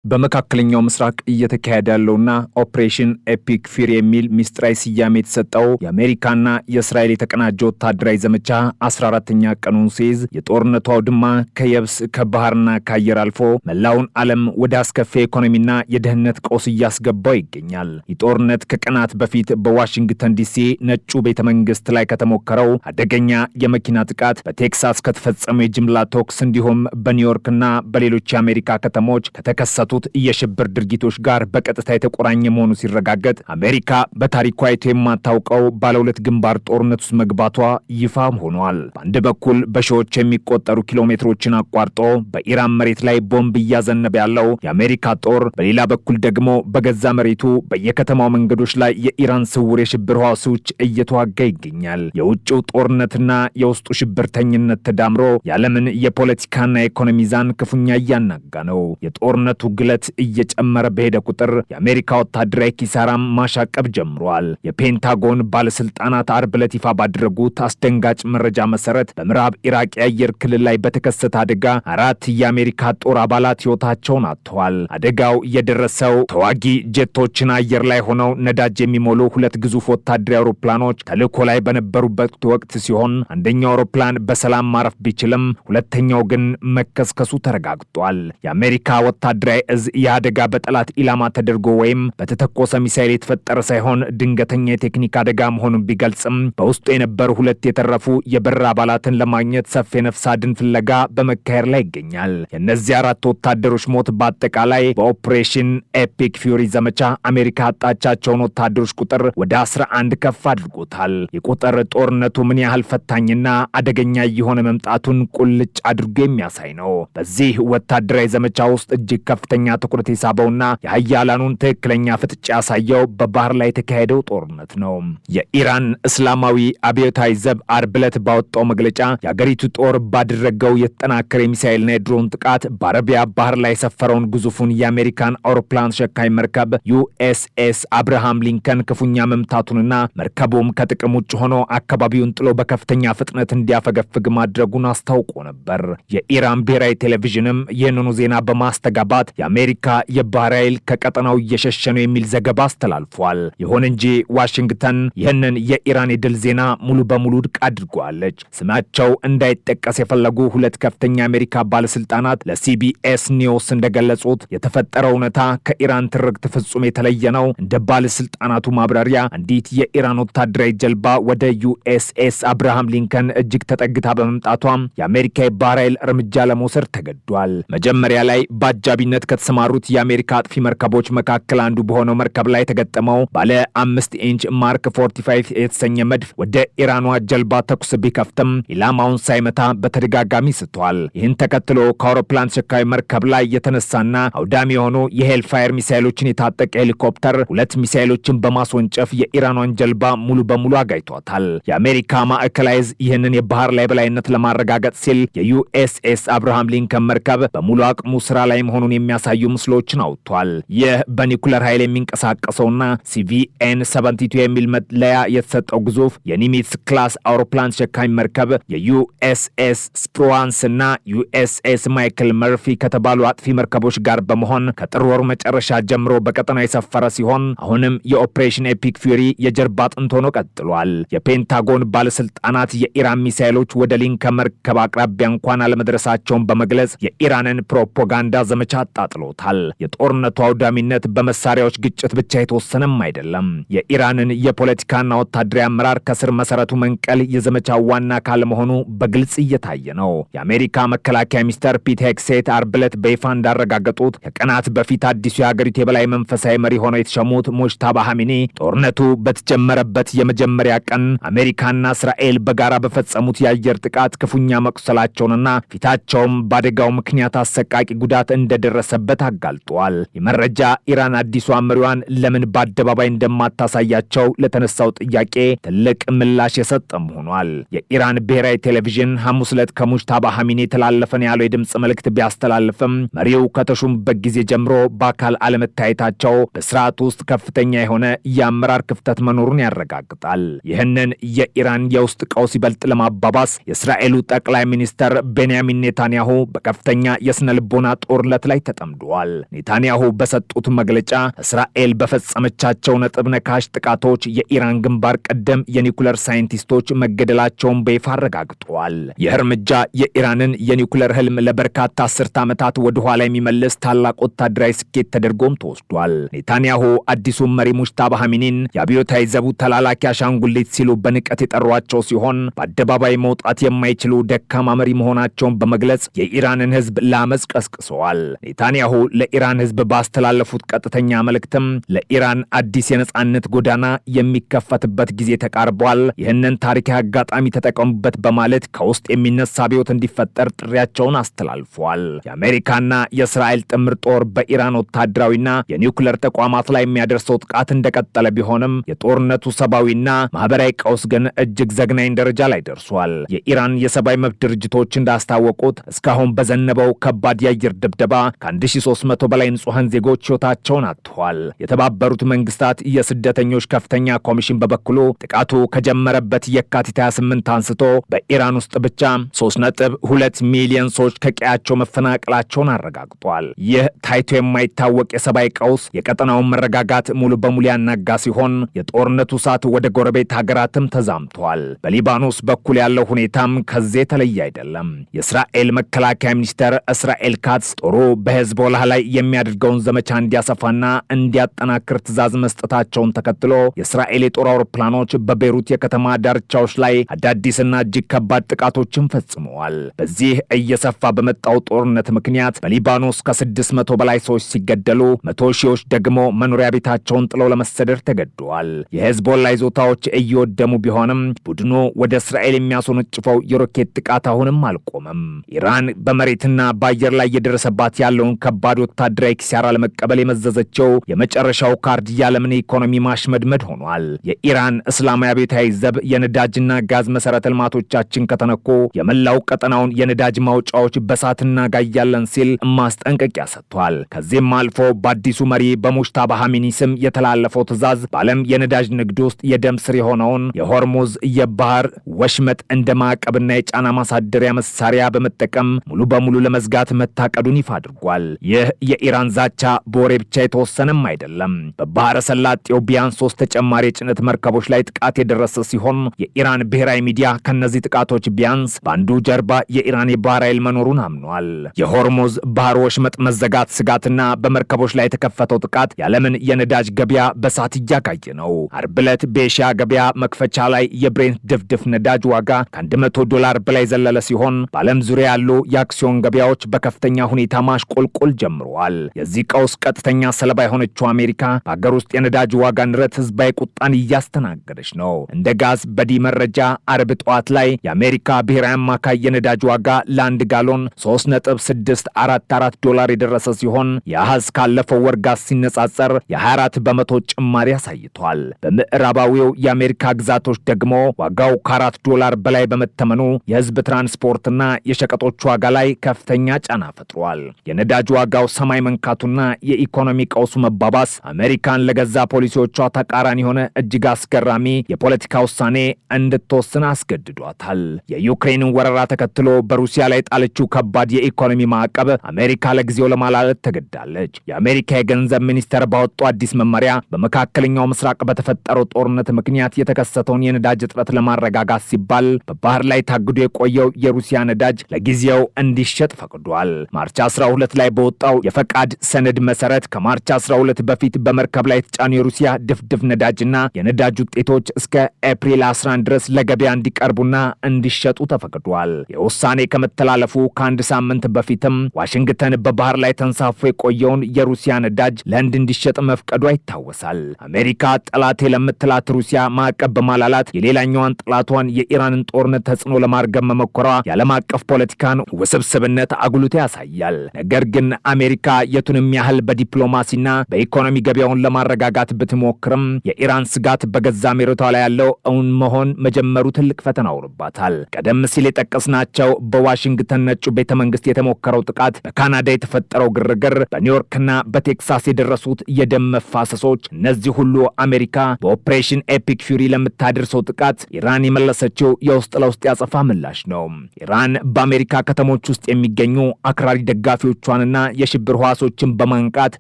በመካከለኛው ምስራቅ እየተካሄደ ያለውና ኦፕሬሽን ኤፒክ ፊር የሚል ሚስጥራዊ ስያሜ የተሰጠው የአሜሪካና የእስራኤል የተቀናጀ ወታደራዊ ዘመቻ 14ኛ ቀኑን ሲይዝ የጦርነቱ አውድማ ከየብስ ከባህርና ከአየር አልፎ መላውን ዓለም ወደ አስከፊ ኢኮኖሚና የደህንነት ቀውስ እያስገባው ይገኛል። የጦርነት ከቀናት በፊት በዋሽንግተን ዲሲ ነጩ ቤተ መንግስት ላይ ከተሞከረው አደገኛ የመኪና ጥቃት፣ በቴክሳስ ከተፈጸመው የጅምላ ተኩስ እንዲሁም በኒውዮርክና በሌሎች የአሜሪካ ከተሞች ከተከሰቱ የሽብር ድርጊቶች ጋር በቀጥታ የተቆራኘ መሆኑ ሲረጋገጥ አሜሪካ በታሪኳ አይቶ የማታውቀው ባለሁለት ግንባር ጦርነት ውስጥ መግባቷ ይፋ ሆኗል። በአንድ በኩል በሺዎች የሚቆጠሩ ኪሎሜትሮችን አቋርጦ በኢራን መሬት ላይ ቦምብ እያዘነበ ያለው የአሜሪካ ጦር፣ በሌላ በኩል ደግሞ በገዛ መሬቱ በየከተማው መንገዶች ላይ የኢራን ስውር የሽብር ህዋሶች እየተዋጋ ይገኛል። የውጭው ጦርነትና የውስጡ ሽብርተኝነት ተዳምሮ የዓለምን የፖለቲካና የኢኮኖሚ ሚዛን ክፉኛ እያናጋ ነው። የጦርነቱ ግለት እየጨመረ በሄደ ቁጥር የአሜሪካ ወታደራዊ ኪሳራም ማሻቀብ ጀምሯል። የፔንታጎን ባለስልጣናት አርብ ዕለት ይፋ ባደረጉት አስደንጋጭ መረጃ መሰረት በምዕራብ ኢራቅ የአየር ክልል ላይ በተከሰተ አደጋ 4 የአሜሪካ ጦር አባላት ህይወታቸውን አጥተዋል። አደጋው የደረሰው ተዋጊ ጄቶችን አየር ላይ ሆነው ነዳጅ የሚሞሉ 2 ግዙፍ ወታደራዊ አውሮፕላኖች ተልዕኮ ላይ በነበሩበት ወቅት ሲሆን አንደኛው አውሮፕላን በሰላም ማረፍ ቢችልም ሁለተኛው ግን መከስከሱ ተረጋግጧል። የአሜሪካ ወታደራዊ እዝ የአደጋ በጠላት ኢላማ ተደርጎ ወይም በተተኮሰ ሚሳኤል የተፈጠረ ሳይሆን ድንገተኛ የቴክኒክ አደጋ መሆኑን ቢገልጽም በውስጡ የነበሩ 2 የተረፉ የበረራ አባላትን ለማግኘት ሰፊ የነፍስ አድን ፍለጋ በመካሄድ ላይ ይገኛል። የእነዚህ 4 ወታደሮች ሞት በአጠቃላይ በኦፕሬሽን ኤፒክ ፊውሪ ዘመቻ አሜሪካ ያጣቻቸውን ወታደሮች ቁጥር ወደ 11 ከፍ አድርጎታል። የቁጥር ጦርነቱ ምን ያህል ፈታኝና አደገኛ እየሆነ መምጣቱን ቁልጭ አድርጎ የሚያሳይ ነው። በዚህ ወታደራዊ ዘመቻ ውስጥ እጅግ ከፍተኛ ትኩረት የሳበውና የሀያላኑን ትክክለኛ ፍጥጫ ያሳየው በባህር ላይ የተካሄደው ጦርነት ነው። የኢራን እስላማዊ አብዮታዊ ዘብ አርብ ዕለት ባወጣው መግለጫ የአገሪቱ ጦር ባደረገው የተጠናከረ የሚሳኤልና የድሮን ጥቃት በአረቢያ ባህር ላይ የሰፈረውን ግዙፉን የአሜሪካን አውሮፕላን ተሸካሚ መርከብ ዩኤስኤስ አብርሃም ሊንከን ክፉኛ መምታቱንና መርከቡም ከጥቅም ውጭ ሆኖ አካባቢውን ጥሎ በከፍተኛ ፍጥነት እንዲያፈገፍግ ማድረጉን አስታውቆ ነበር። የኢራን ብሔራዊ ቴሌቪዥንም ይህንኑ ዜና በማስተጋባት የአሜሪካ የባህር ኃይል ከቀጠናው እየሸሸ ነው የሚል ዘገባ አስተላልፏል። ይሁን እንጂ ዋሽንግተን ይህንን የኢራን የድል ዜና ሙሉ በሙሉ ውድቅ አድርጓለች። ስማቸው እንዳይጠቀስ የፈለጉ 2 ከፍተኛ የአሜሪካ ባለስልጣናት ለሲቢኤስ ኒውስ እንደገለጹት የተፈጠረው እውነታ ከኢራን ትርክት ፍጹም የተለየ ነው። እንደ ባለስልጣናቱ ማብራሪያ አንዲት የኢራን ወታደራዊ ጀልባ ወደ ዩኤስኤስ አብርሃም ሊንከን እጅግ ተጠግታ በመምጣቷም የአሜሪካ የባህር ኃይል እርምጃ ለመውሰድ ተገዷል። መጀመሪያ ላይ በአጃቢነት ከተሰማሩት የአሜሪካ አጥፊ መርከቦች መካከል አንዱ በሆነው መርከብ ላይ የተገጠመው ባለ 5 ኢንች ማርክ 45 የተሰኘ መድፍ ወደ ኢራኗ ጀልባ ተኩስ ቢከፍትም ኢላማውን ሳይመታ በተደጋጋሚ ስቷል። ይህን ተከትሎ ከአውሮፕላን ተሸካሚ መርከብ ላይ የተነሳና አውዳሚ የሆኑ የሄልፋየር ሚሳይሎችን የታጠቀ ሄሊኮፕተር 2 ሚሳይሎችን በማስወንጨፍ የኢራኗን ጀልባ ሙሉ በሙሉ አጋይቷታል። የአሜሪካ ማዕከላዊ እዝ ይህንን የባህር ላይ በላይነት ለማረጋገጥ ሲል የዩኤስኤስ አብርሃም ሊንከን መርከብ በሙሉ አቅሙ ስራ ላይ መሆኑን የሚያሳዩ ምስሎችን አውጥቷል። ይህ በኒኩለር ኃይል የሚንቀሳቀሰውና ሲቪኤን 72 የሚል መለያ የተሰጠው ግዙፍ የኒሚትስ ክላስ አውሮፕላን ተሸካሚ መርከብ የዩኤስኤስ ስፕሩዋንስ እና ዩኤስኤስ ማይክል መርፊ ከተባሉ አጥፊ መርከቦች ጋር በመሆን ከጥር ወሩ መጨረሻ ጀምሮ በቀጠናው የሰፈረ ሲሆን አሁንም የኦፕሬሽን ኤፒክ ፊውሪ የጀርባ አጥንት ሆኖ ቀጥሏል። የፔንታጎን ባለስልጣናት የኢራን ሚሳይሎች ወደ ሊንከን መርከብ አቅራቢያ እንኳን አለመድረሳቸውን በመግለጽ የኢራንን ፕሮፓጋንዳ ዘመቻ አጣጥሎታል። የጦርነቱ አውዳሚነት በመሳሪያዎች ግጭት ብቻ የተወሰነም አይደለም። የኢራንን የፖለቲካና ወታደራዊ አመራር ከስር መሰረቱ መንቀል የዘመቻው ዋና አካል መሆኑ በግልጽ እየታየ ነው። የአሜሪካ መከላከያ ሚኒስተር ፒት ሄግሴት አርብ ዕለት በይፋ እንዳረጋገጡት ከቀናት በፊት አዲሱ የሀገሪቱ የበላይ መንፈሳዊ መሪ ሆነው የተሸሙት ሙጅታባ ሐሚኒ ጦርነቱ በተጀመረበት የመጀመሪያ ቀን አሜሪካና እስራኤል በጋራ በፈጸሙት የአየር ጥቃት ክፉኛ መቁሰላቸውንና ፊታቸውም በአደጋው ምክንያት አሰቃቂ ጉዳት እንደደረሰበት አጋልጧል። የመረጃ ኢራን አዲሷ መሪዋን ለምን በአደባባይ እንደማታሳያቸው ለተነሳው ጥያቄ ትልቅ ምላሽ የሰጠም ሆኗል። የኢራን ብሔራዊ ቴሌቪዥን ሐሙስ ዕለት ከሙጅታባ ሐሚኒ የተላለፈን ያለው የድምፅ መልእክት ቢያስተላልፍም መሪው ከተሾሙበት ጊዜ ጀምሮ በአካል አለመታየታቸው በስርዓት ውስጥ ከፍተኛ የሆነ የአመራር ክፍተት መኖሩን ያረጋግጣል። ይህንን የኢራን የውስጥ ቀውስ ይበልጥ ለማባባስ የእስራኤሉ ጠቅላይ ሚኒስተር ቤንያሚን ኔታንያሁ በከፍተኛ የስነ ልቦና ጦርነት ላይ ተጠምደዋል። ተራምደዋል። ኔታንያሁ በሰጡት መግለጫ እስራኤል በፈጸመቻቸው ነጥብ ነካሽ ጥቃቶች የኢራን ግንባር ቀደም የኒውክሌር ሳይንቲስቶች መገደላቸውን በይፋ አረጋግጠዋል። ይህ እርምጃ የኢራንን የኒውክሌር ህልም ለበርካታ አስርት ዓመታት ወደ ኋላ የሚመልስ ታላቅ ወታደራዊ ስኬት ተደርጎም ተወስዷል። ኔታንያሁ አዲሱን መሪ ሙጅታባ ኻሜኒን የአብዮታዊ ዘቡ ተላላኪ አሻንጉሊት ሲሉ በንቀት የጠሯቸው ሲሆን በአደባባይ መውጣት የማይችሉ ደካማ መሪ መሆናቸውን በመግለጽ የኢራንን ህዝብ ለአመፅ ቀስቅሰዋል። ኔታንያሁ ለኢራን ህዝብ ባስተላለፉት ቀጥተኛ መልእክትም ለኢራን አዲስ የነጻነት ጎዳና የሚከፈትበት ጊዜ ተቃርቧል፣ ይህንን ታሪካዊ አጋጣሚ ተጠቀሙበት በማለት ከውስጥ የሚነሳ አብዮት እንዲፈጠር ጥሪያቸውን አስተላልፈዋል። የአሜሪካና የእስራኤል ጥምር ጦር በኢራን ወታደራዊና የኒውክሌር ተቋማት ላይ የሚያደርሰው ጥቃት እንደቀጠለ ቢሆንም የጦርነቱ ሰብአዊና ማህበራዊ ቀውስ ግን እጅግ ዘግናኝ ደረጃ ላይ ደርሷል። የኢራን የሰብአዊ መብት ድርጅቶች እንዳስታወቁት እስካሁን በዘነበው ከባድ የአየር ድብደባ ከ1300 በላይ ንጹሐን ዜጎች ሕይወታቸውን አጥተዋል። የተባበሩት መንግስታት የስደተኞች ከፍተኛ ኮሚሽን በበኩሉ ጥቃቱ ከጀመረበት የካቲት 28 አንስቶ በኢራን ውስጥ ብቻ 3.2 ሚሊዮን ሰዎች ከቀያቸው መፈናቀላቸውን አረጋግጧል። ይህ ታይቶ የማይታወቅ የሰብአዊ ቀውስ የቀጠናውን መረጋጋት ሙሉ በሙሉ ያናጋ ሲሆን የጦርነቱ እሳት ወደ ጎረቤት ሀገራትም ተዛምቷል። በሊባኖስ በኩል ያለው ሁኔታም ከዚህ የተለየ አይደለም። የእስራኤል መከላከያ ሚኒስተር እስራኤል ካትስ ጦሩ በሄዝቦላህ ላይ የሚያደርገውን ዘመቻ እንዲያሰፋና እንዲያጠናክር ትዕዛዝ መስጠታቸውን ተከትሎ የእስራኤል የጦር አውሮፕላኖች በቤሩት የከተማ ዳርቻዎች ላይ አዳዲስና እጅግ ከባድ ጥቃቶችን ፈጽመዋል። በዚህ እየሰፋ በመጣው ጦርነት ምክንያት በሊባኖስ ከ600 በላይ ሰዎች ሲገደሉ 100 ሺዎች ደግሞ መኖሪያ ቤታቸውን ጥለው ለመሰደድ ተገደዋል። የሄዝቦላ ይዞታዎች እየወደሙ ቢሆንም ቡድኑ ወደ እስራኤል የሚያስወነጭፈው የሮኬት ጥቃት አሁንም አልቆመም። ኢራን በመሬትና በአየር ላይ እየደረሰባት ያለውን ከባድ ወታደራዊ ኪሳራ ለመቀበል የመዘዘችው የመጨረሻው ካርድ የዓለምን ኢኮኖሚ ማሽመድመድ ሆኗል። የኢራን እስላማዊ አብዮታዊ ዘብ የነዳጅና ጋዝ መሰረተ ልማቶቻችን ከተነኩ የመላው ቀጠናውን የነዳጅ ማውጫዎች በሳት እናጋያለን ሲል ማስጠንቀቂያ ሰጥቷል። ከዚህም አልፎ በአዲሱ መሪ በሙጅታባ ኻሜኒ ስም የተላለፈው ትዕዛዝ በዓለም የነዳጅ ንግድ ውስጥ የደም ስር የሆነውን የሆርሙዝ የባህር ወሽመጥ እንደ ማዕቀብና የጫና ማሳደሪያ መሳሪያ በመጠቀም ሙሉ በሙሉ ለመዝጋት መታቀዱን ይፋ አድርጓል። ይህ የኢራን ዛቻ በወሬ ብቻ የተወሰነም አይደለም። በባህረ ሰላጤው ቢያንስ 3 ተጨማሪ የጭነት መርከቦች ላይ ጥቃት የደረሰ ሲሆን የኢራን ብሔራዊ ሚዲያ ከነዚህ ጥቃቶች ቢያንስ በአንዱ ጀርባ የኢራን የባህር ኃይል መኖሩን አምኗል። የሆርሙዝ ባህር ወሽመጥ መዘጋት ስጋትና በመርከቦች ላይ የተከፈተው ጥቃት የዓለምን የነዳጅ ገበያ በሳት እያጋየ ነው። አርብ ዕለት በኤሽያ ገበያ መክፈቻ ላይ የብሬንት ድፍድፍ ነዳጅ ዋጋ ከ$100 በላይ ዘለለ ሲሆን በዓለም ዙሪያ ያሉ የአክሲዮን ገበያዎች በከፍተኛ ሁኔታ ማሽቆልቆል ጀምረዋል። የዚህ ቀውስ ቀጥተኛ ሰለባ የሆነችው አሜሪካ በሀገር ውስጥ የነዳጅ ዋጋ ንረት ህዝባዊ ቁጣን እያስተናገደች ነው። እንደ ጋዝ በዲ መረጃ አርብ ጠዋት ላይ የአሜሪካ ብሔራዊ አማካይ የነዳጅ ዋጋ ለአንድ ጋሎን $3.44 የደረሰ ሲሆን የአሃዝ ካለፈው ወር ጋር ሲነጻጸር የ24 በመቶ ጭማሪ አሳይቷል። በምዕራባዊው የአሜሪካ ግዛቶች ደግሞ ዋጋው $4 በላይ በመተመኑ የህዝብ ትራንስፖርትና የሸቀጦች ዋጋ ላይ ከፍተኛ ጫና ፈጥሯል። የነዳጅ ዋጋው ሰማይ መንካቱና የኢኮኖሚ ቀውሱ መባባስ አሜሪካን ለገዛ ፖሊሲዎቿ ተቃራኒ የሆነ እጅግ አስገራሚ የፖለቲካ ውሳኔ እንድትወስን አስገድዷታል። የዩክሬንን ወረራ ተከትሎ በሩሲያ ላይ ጣለችው ከባድ የኢኮኖሚ ማዕቀብ አሜሪካ ለጊዜው ለማላለት ተገድዳለች። የአሜሪካ የገንዘብ ሚኒስቴር ባወጣው አዲስ መመሪያ በመካከለኛው ምስራቅ በተፈጠረው ጦርነት ምክንያት የተከሰተውን የነዳጅ እጥረት ለማረጋጋት ሲባል በባህር ላይ ታግዶ የቆየው የሩሲያ ነዳጅ ለጊዜው እንዲሸጥ ፈቅዷል። ማርች 12 ላይ በወጣው የፈቃድ ሰነድ መሰረት ከማርች 12 በፊት በመርከብ ላይ የተጫኑ የሩሲያ ድፍድፍ ነዳጅና የነዳጅ ውጤቶች እስከ ኤፕሪል 11 ድረስ ለገበያ እንዲቀርቡና እንዲሸጡ ተፈቅዷል። የውሳኔ ከመተላለፉ ከአንድ ሳምንት በፊትም ዋሽንግተን በባህር ላይ ተንሳፎ የቆየውን የሩሲያ ነዳጅ ለህንድ እንዲሸጥ መፍቀዷ ይታወሳል። አሜሪካ ጠላቴ ለምትላት ሩሲያ ማዕቀብ በማላላት የሌላኛዋን ጠላቷን የኢራንን ጦርነት ተጽዕኖ ለማርገብ መሞከሯ የዓለም አቀፍ ፖለቲካን ውስብስብነት አጉልቶ ያሳያል። ነገር ግን አሜሪካ የቱንም ያህል በዲፕሎማሲና በኢኮኖሚ ገበያውን ለማረጋጋት ብትሞክርም የኢራን ስጋት በገዛ መሬቷ ላይ ያለው እውን መሆን መጀመሩ ትልቅ ፈተና ሆኖባታል። ቀደም ሲል የጠቀስናቸው በዋሽንግተን ነጩ ቤተ መንግስት የተሞከረው ጥቃት፣ በካናዳ የተፈጠረው ግርግር፣ በኒውዮርክና በቴክሳስ የደረሱት የደም መፋሰሶች፣ እነዚህ ሁሉ አሜሪካ በኦፕሬሽን ኤፒክ ፊውሪ ለምታደርሰው ጥቃት ኢራን የመለሰችው የውስጥ ለውስጥ ያጸፋ ምላሽ ነው። ኢራን በአሜሪካ ከተሞች ውስጥ የሚገኙ አክራሪ ደጋፊዎቿንና የሽብር ህዋሶችን በማንቃት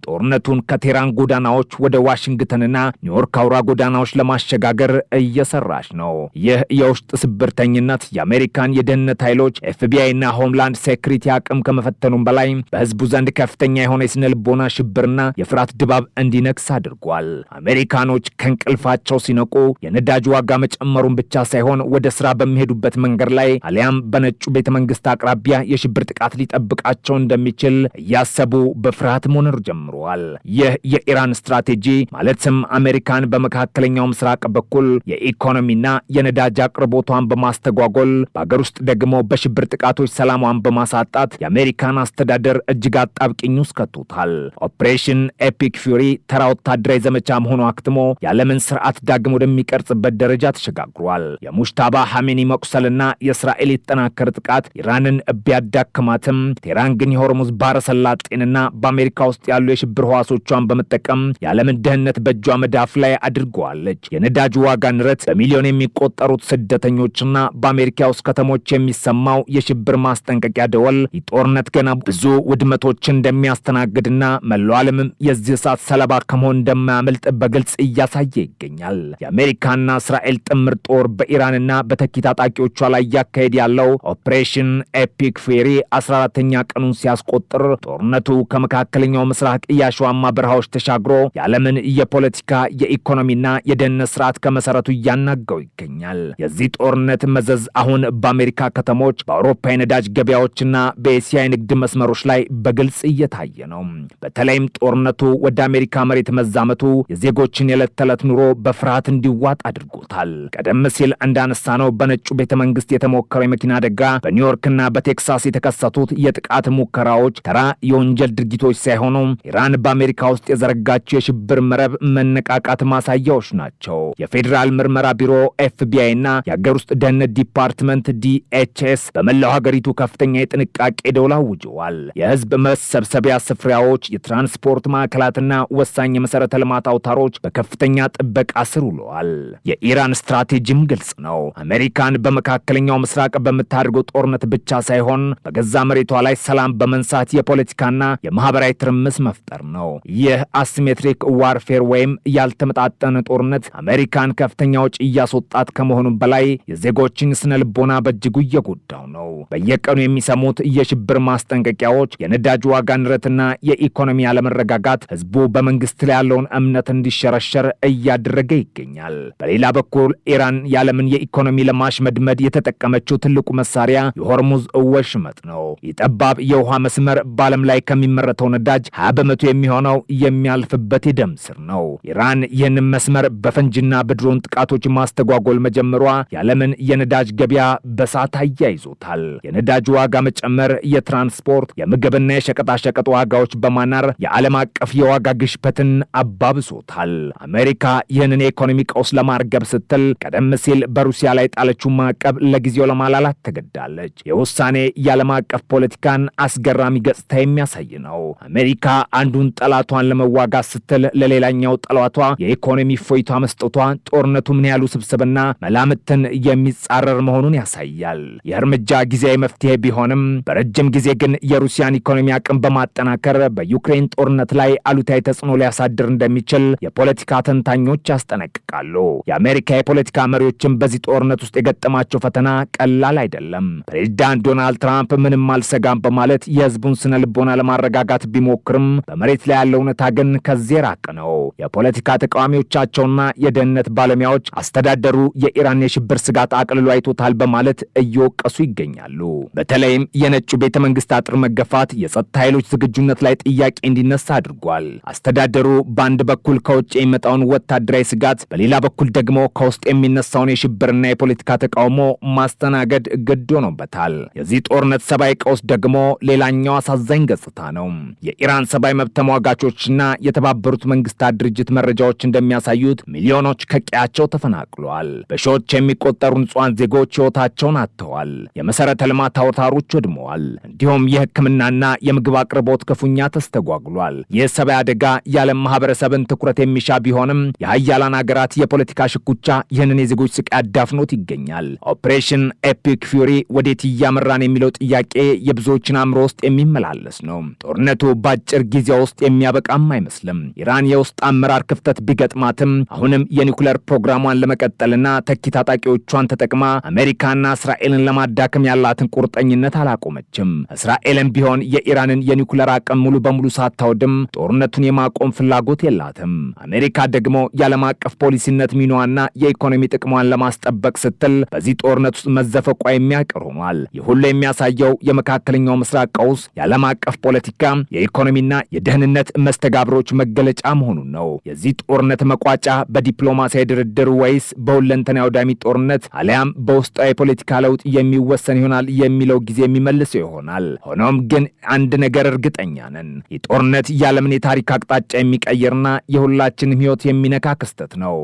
ጦርነቱን ከቴህራን ጎዳናዎች ወደ ዋሽንግተንና ኒውዮርክ አውራ ጎዳናዎች ለማሸጋገር እየሰራች ነው። ይህ የውስጥ ስብርተኝነት የአሜሪካን የደህንነት ኃይሎች ኤፍቢአይና ሆምላንድ ሴኩሪቲ አቅም ከመፈተኑም በላይ በህዝቡ ዘንድ ከፍተኛ የሆነ የስነ ልቦና ሽብርና የፍርሃት ድባብ እንዲነግስ አድርጓል። አሜሪካኖች ከእንቅልፋቸው ሲነቁ የነዳጅ ዋጋ መጨመሩን ብቻ ሳይሆን ወደ ስራ በሚሄዱበት መንገድ ላይ አሊያም በነጩ ቤተ መንግስት አቅራቢያ የሽብር ጥቃት ሊጠብቃቸው እንደሚችል እያሰቡ በፍርሃት መኖር ጀምረዋል። ይህ የኢራን ስትራቴጂ ማለትም አሜሪካን በመካከለኛው ምስራቅ በኩል የኢኮኖሚና የነዳጅ አቅርቦቷን በማስተጓጎል በአገር ውስጥ ደግሞ በሽብር ጥቃቶች ሰላሟን በማሳጣት የአሜሪካን አስተዳደር እጅግ አጣብቂኝ ውስጥ ከቶታል። ኦፕሬሽን ኤፒክ ፊውሪ ተራ ወታደራዊ ዘመቻ መሆኑ አክትሞ የዓለምን ስርዓት ዳግም ወደሚቀርጽበት ደረጃ ተሸጋግሯል። የሙሽታባ ሐሜኒ መቁሰልና የእስራኤል የተጠናከረ ጥቃት ኢራንን ቢያዳክማትም ቴህራን ግን የሆርሙዝ ባህረ ሰላጤንና በአሜሪካ ውስጥ ያሉ የሽብር ህዋሶቿን በመጠቀም የዓለምን ደህንነት በእጇ መዳፍ ላይ አድርገዋለች። የነዳጅ ዋጋ ንረት፣ በሚሊዮን የሚቆጠሩት ስደተኞችና በአሜሪካ ውስጥ ከተሞች የሚሰማው የሽብር ማስጠንቀቂያ ደወል ጦርነት ገና ብዙ ውድመቶችን እንደሚያስተናግድና መላው ዓለምም የዚህ እሳት ሰለባ ከመሆን እንደማያመልጥ በግልጽ እያሳየ ይገኛል። የአሜሪካና እስራኤል ጥምር ጦር በኢራንና በተኪ ታጣቂዎቿ ላይ እያካሄድ ያለው ኦፕሬሽን ኤፒክ ፊውሪ 14ኛ ቀኑን ሲያስቆጥር ጦርነቱ ከመካከለኛው ምስራቅ የአሸዋማ በረሃዎች ተሻግሮ የዓለምን የፖለቲካ የኢኮኖሚና የደህንነት ስርዓት ከመሰረቱ እያናጋው ይገኛል። የዚህ ጦርነት መዘዝ አሁን በአሜሪካ ከተሞች፣ በአውሮፓ የነዳጅ ገበያዎችና በኤስያ የንግድ መስመሮች ላይ በግልጽ እየታየ ነው። በተለይም ጦርነቱ ወደ አሜሪካ መሬት መዛመቱ የዜጎችን የዕለት ተዕለት ኑሮ በፍርሃት እንዲዋጥ አድርጎታል። ቀደም ሲል እንዳነሳነው በነጩ ቤተ መንግስት የተሞከረው የመኪና አደጋ፣ በኒውዮርክና በቴክሳስ የተከሰቱት የጥቃት ሙከራዎች ተራ የወንጀል ድርጊቶች ሳይሆኑ ኢራን በአሜሪካ ውስጥ የዘረጋቸው የሽብር መረብ መነቃቃት ማሳያዎች ናቸው። የፌዴራል ምርመራ ቢሮ ኤፍቢአይ እና የሀገር ውስጥ ደህንነት ዲፓርትመንት ዲኤችኤስ በመላው ሀገሪቱ ከፍተኛ የጥንቃቄ ደውል አውጀዋል። የህዝብ መሰብሰቢያ ስፍራዎች፣ የትራንስፖርት ማዕከላትና ወሳኝ የመሰረተ ልማት አውታሮች በከፍተኛ ጥበቃ ስር ውለዋል። የኢራን ስትራቴጂም ግልጽ ነው። አሜሪካን በመካከለኛው ምስራቅ በምታደርገው ጦርነት ብቻ ሳይሆን በገዛ መሬቷ ላይ ሰላም በመንሳት የፖለቲካና የማህበራዊ ትርምስ መፍጠር ነው። ይህ አሲሜትሪክ ዋርፌር ወይም ያልተመጣጠነ ጦርነት አሜሪካን ከፍተኛ ወጪ እያስወጣት ከመሆኑም በላይ የዜጎችን ስነ ልቦና በእጅጉ እየጎዳው ነው። በየቀኑ የሚሰሙት የሽብር ማስጠንቀቂያዎች፣ የነዳጅ ዋጋ ንረትና የኢኮኖሚ አለመረጋጋት ህዝቡ በመንግስት ላይ ያለውን እምነት እንዲሸረሸር እያደረገ ይገኛል። በሌላ በኩል ኢራን የዓለምን የኢኮኖሚ ለማሽመድመድ የተጠቀመችው ትልቁ መሳሪያ የሆርሙዝ ወሽመጥ ነው። የጠባብ የውሃ መስመር በዓለም ላይ ከሚመረተው ነዳጅ 20 በመቶ የሚሆነው የሚያልፍበት የደም ስር ነው። ኢራን ይህንን መስመር በፈንጅና በድሮን ጥቃቶች ማስተጓጎል መጀመሯ የዓለምን የነዳጅ ገበያ በሳት አያይዞታል። የነዳጅ ዋጋ መጨመር የትራንስፖርት የምግብና የሸቀጣሸቀጥ ዋጋዎች በማናር የዓለም አቀፍ የዋጋ ግሽበትን አባብሶታል። አሜሪካ ይህንን የኢኮኖሚ ቀውስ ለማርገብ ስትል ቀደም ሲል በሩሲያ ላይ ጣለችው ማዕቀብ ለጊዜው ለማላላት ተገዳለች። የውሳኔ የዓለም አቀፍ ፖለቲካን አስገራሚ ገጽታ የሚያሳይ ነው። አሜሪካ አንዱን ጠላቷን ለመዋጋት ስትል ለሌላኛው ጠላቷ የኢኮኖሚ ፎይታ መስጠቷ ጦርነቱ ምን ያህል ውስብስብና መላምትን የሚጻረር መሆኑን ያሳያል። ይህ እርምጃ ጊዜያዊ መፍትሄ ቢሆንም በረጅም ጊዜ ግን የሩሲያን ኢኮኖሚ አቅም በማጠናከር በዩክሬን ጦርነት ላይ አሉታዊ ተጽዕኖ ሊያሳድር እንደሚችል የፖለቲካ ተንታኞች ያስጠነቅቃሉ። የአሜሪካ የፖለቲካ መሪዎችም በዚህ ጦርነት ውስጥ የገጠማቸው ፈተና ቀላል አይደለም። ፕሬዚዳንት ዶናልድ ትራምፕ ምንም አልሰጋም በማለት የህዝቡን ስነ ልቦና ለማረጋጋት ቢሞክርም በመሬት ላይ ያለው እውነታ ግን ከዚህ ራቅ ነው። የፖለቲካ ተቃዋሚዎቻቸውና የደህንነት ባለሙያዎች አስተዳደሩ የኢራን የሽብር ስጋት አቅልሎ አይቶታል በማለት እየወቀሱ ይገኛሉ። በተለይም የነጩ ቤተ መንግስት አጥር መገፋት የጸጥታ ኃይሎች ዝግጁነት ላይ ጥያቄ እንዲነሳ አድርጓል። አስተዳደሩ በአንድ በኩል ከውጭ የሚመጣውን ወታደራዊ ስጋት፣ በሌላ በኩል ደግሞ ከውስጥ የሚነሳውን የሽብርና የፖለቲካ ተቃውሞ ማስተናገድ ግድ ሆኖበታል። የዚህ ጦርነት ሰብአዊ ቀውስ ደግሞ ሌላኛው አሳዛኝ ገጽታ ነው። የኢራን ሰብአዊ መብት ተሟጋቾችና የተባበሩት መንግስታት ድርጅት መረጃዎች እንደሚያሳዩት ሚሊዮኖች ከቀያቸው ተፈናቅለዋል። በሺዎች የሚቆጠሩ ንጹሃን ዜጎች ሕይወታቸውን አጥተዋል። የመሰረተ ልማት አውታሮች ወድመዋል። እንዲሁም የሕክምናና የምግብ አቅርቦት ክፉኛ ተስተጓጉሏል። ይህ ሰብአዊ አደጋ የዓለም ማህበረሰብን ትኩረት የሚሻ ቢሆንም የሀያላን ሀገራት የፖለቲካ ሽኩቻ ይህንን የዜጎች ስቃይ አዳፍኖት ይገኛል። ኦፕሬሽን ኤፒክ ፊውሪ ወዴት እያመራን የሚለው ጥያቄ የብዙዎችን አእምሮ ውስጥ የሚመላለስ የሚመለስ ነው። ጦርነቱ በአጭር ጊዜ ውስጥ የሚያበቃም አይመስልም። ኢራን የውስጥ አመራር ክፍተት ቢገጥማትም አሁንም የኒውክሌር ፕሮግራሟን ለመቀጠልና ተኪ ታጣቂዎቿን ተጠቅማ አሜሪካና እስራኤልን ለማዳከም ያላትን ቁርጠኝነት አላቆመችም። እስራኤልም ቢሆን የኢራንን የኒውክሌር አቅም ሙሉ በሙሉ ሳታወድም ጦርነቱን የማቆም ፍላጎት የላትም። አሜሪካ ደግሞ የዓለም አቀፍ ፖሊሲነት ሚናዋና የኢኮኖሚ ጥቅሟን ለማስጠበቅ ስትል በዚህ ጦርነት ውስጥ መዘፈቋ የሚያቀር ሆኗል። ይህ ሁሉ የሚያሳየው የመካከለኛው ምስራቅ ቀውስ የዓለም አቀፍ ፖለቲካ፣ የኢኮኖሚና የደህንነት መስተጋብሮች መገለጫ መሆኑን ነው። የዚህ ጦርነት መቋጫ በዲፕሎማሲያዊ ድርድር ወይስ በሁለንተናዊ አውዳሚ ጦርነት አሊያም በውስጣዊ የፖለቲካ ለውጥ የሚወሰን ይሆናል የሚለው ጊዜ የሚመልሰው ይሆናል። ሆኖም ግን አንድ ነገር እርግጠኛ ነን። ይህ ጦርነት የዓለምን የታሪክ አቅጣጫ የሚቀይርና የሁላችንም ሕይወት የሚነካ ክስተት ነው።